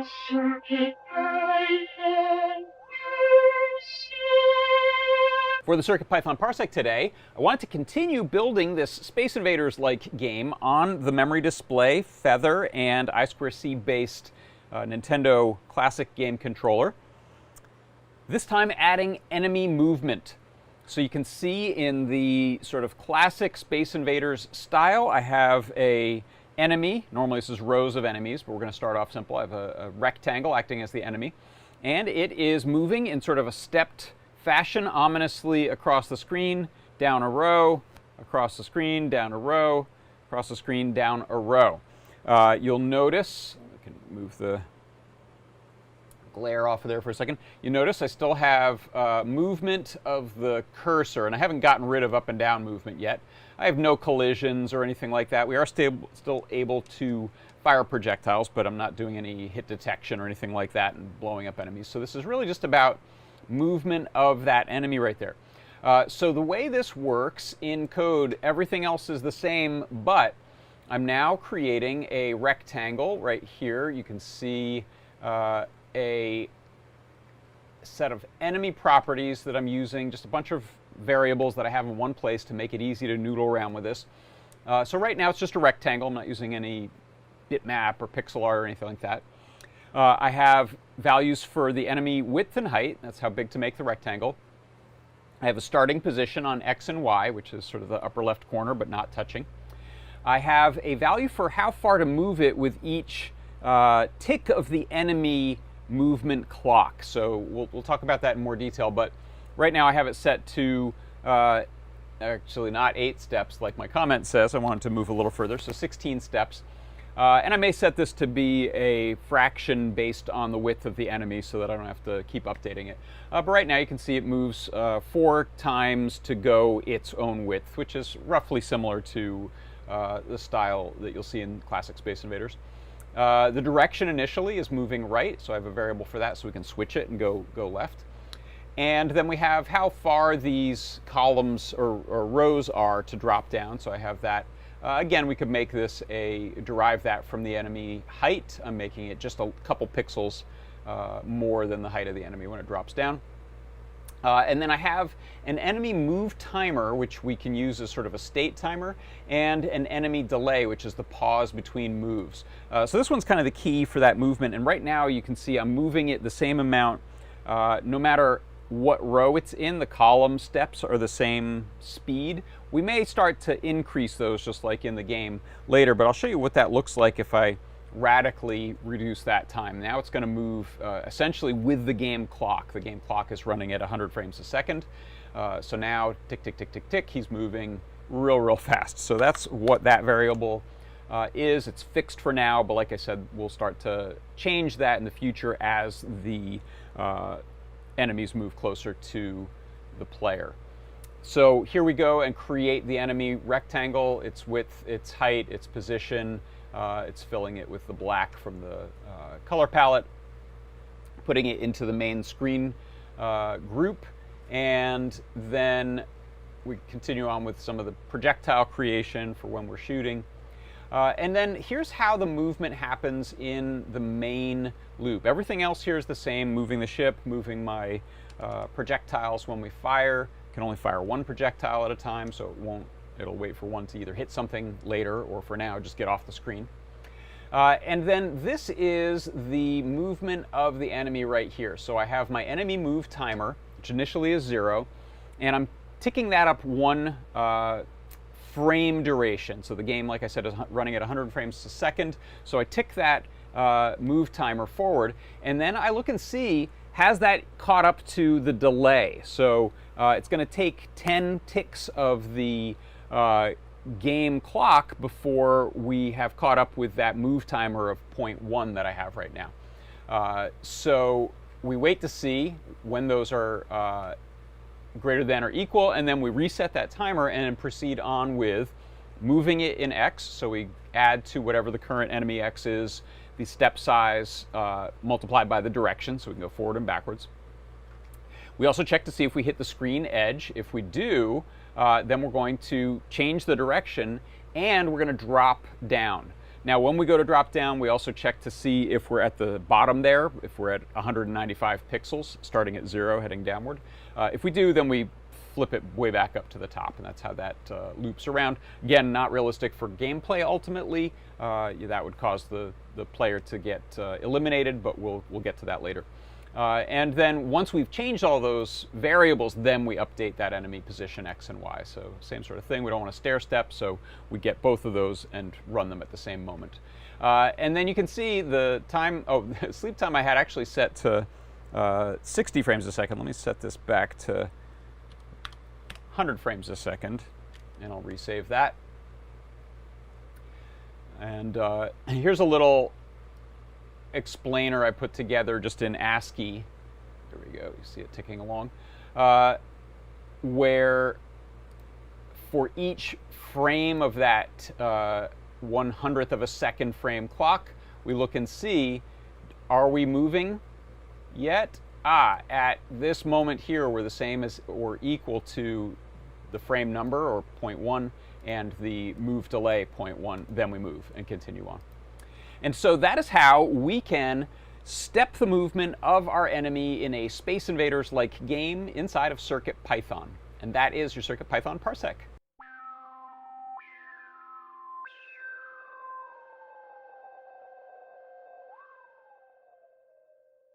For the CircuitPython Parsec today, I wanted to continue building this Space Invaders-like game on the memory display, Feather, and I2C-based Nintendo classic game controller. This time adding enemy movement. So you can see in the sort of classic Space Invaders style, I have a enemy. Normally this is rows of enemies, but we're going to start off simple. I have a rectangle acting as the enemy, and it is moving in sort of a stepped fashion, ominously across the screen, down a row, across the screen, down a row, across the screen, down a row. You'll notice, I can move the glare off of there for a second. You notice I still have movement of the cursor, and I haven't gotten rid of up and down movement yet. I have no collisions or anything like that. We are still able to fire projectiles, but I'm not doing any hit detection or anything like that and blowing up enemies. So this is really just about movement of that enemy right there. So the way this works in code, everything else is the same, but I'm now creating a rectangle right here. You can see a set of enemy properties that I'm using, just a bunch of variables that I have in one place to make it easy to noodle around with this. So right now it's just a rectangle. I'm not using any bitmap or pixel art or anything like that. I have values for the enemy width and height. That's how big to make the rectangle. I have a starting position on X and Y, which is sort of the upper left corner, but not touching. I have a value for how far to move it with each tick of the enemy movement clock. So we'll talk about that in more detail, but right now I have it set to actually not 8 steps like my comment says. I want it to move a little further, so 16 steps. And I may set this to be a fraction based on the width of the enemy so that I don't have to keep updating it. But right now you can see it moves 4 times to go its own width, which is roughly similar to the style that you'll see in classic Space Invaders. The direction initially is moving right, so I have a variable for that so we can switch it and go left. And then we have how far these columns or rows are to drop down, so I have that. Again, we could make this derive that from the enemy height. I'm making it just a couple pixels more than the height of the enemy when it drops down. And then I have an enemy move timer, which we can use as sort of a state timer, and an enemy delay, which is the pause between moves. So this one's kind of the key for that movement. And right now you can see I'm moving it the same amount no matter what row it's in. The column steps are the same speed. We may start to increase those just like in the game later, but I'll show you what that looks like if I radically reduce that time. Now it's going to move essentially with the game clock. The game clock is running at 100 frames a second. So now tick, tick, tick, tick, tick, he's moving real fast. So that's what that variable is. It's fixed for now, but like I said, we'll start to change that in the future as the enemies move closer to the player. So here we go and create the enemy rectangle, its width, its height, its position. It's filling it with the black from the color palette, putting it into the main screen group, and then we continue on with some of the projectile creation for when we're shooting. And then here's how the movement happens in the main loop. Everything else here is the same, moving the ship, moving my projectiles when we fire. Can only fire 1 projectile at a time, so it'll wait for one to either hit something later or for now just get off the screen. And then this is the movement of the enemy right here. So I have my enemy move timer, which initially is 0, and I'm ticking that up 1 frame duration. So the game, like I said, is running at 100 frames a second. So I tick that move timer forward, and then I look and see, has that caught up to the delay? So it's going to take 10 ticks of the game clock before we have caught up with that move timer of 0.1 that I have right now. So we wait to see when those are greater than or equal, and then we reset that timer and proceed on with moving it in X. So we add to whatever the current enemy X is the step size multiplied by the direction, so we can go forward and backwards. We also check to see if we hit the screen edge. If we do, then we're going to change the direction and we're going to drop down. Now, when we go to drop down, we also check to see if we're at the bottom there, if we're at 195 pixels, starting at 0, heading downward. If we do, then we flip it way back up to the top, and that's how that loops around. Again, not realistic for gameplay ultimately. That would cause the player to get eliminated, but we'll get to that later. And then once we've changed all those variables, then we update that enemy position X and Y. So same sort of thing. We don't want to stair step, so we get both of those and run them at the same moment. And then you can see the time, the sleep time I had actually set to 60 frames a second. Let me set this back to 100 frames a second, and I'll resave that. And here's a little explainer I put together just in ASCII. There we go, you see it ticking along. Where for each frame of that 1/100th of a second frame clock, we look and see, are we moving yet? At this moment here, we're the same as or equal to the frame number, or 0.1, and the move delay 0.1, then we move and continue on. And so that is how we can step the movement of our enemy in a Space Invaders-like game inside of CircuitPython. And that is your CircuitPython Parsec.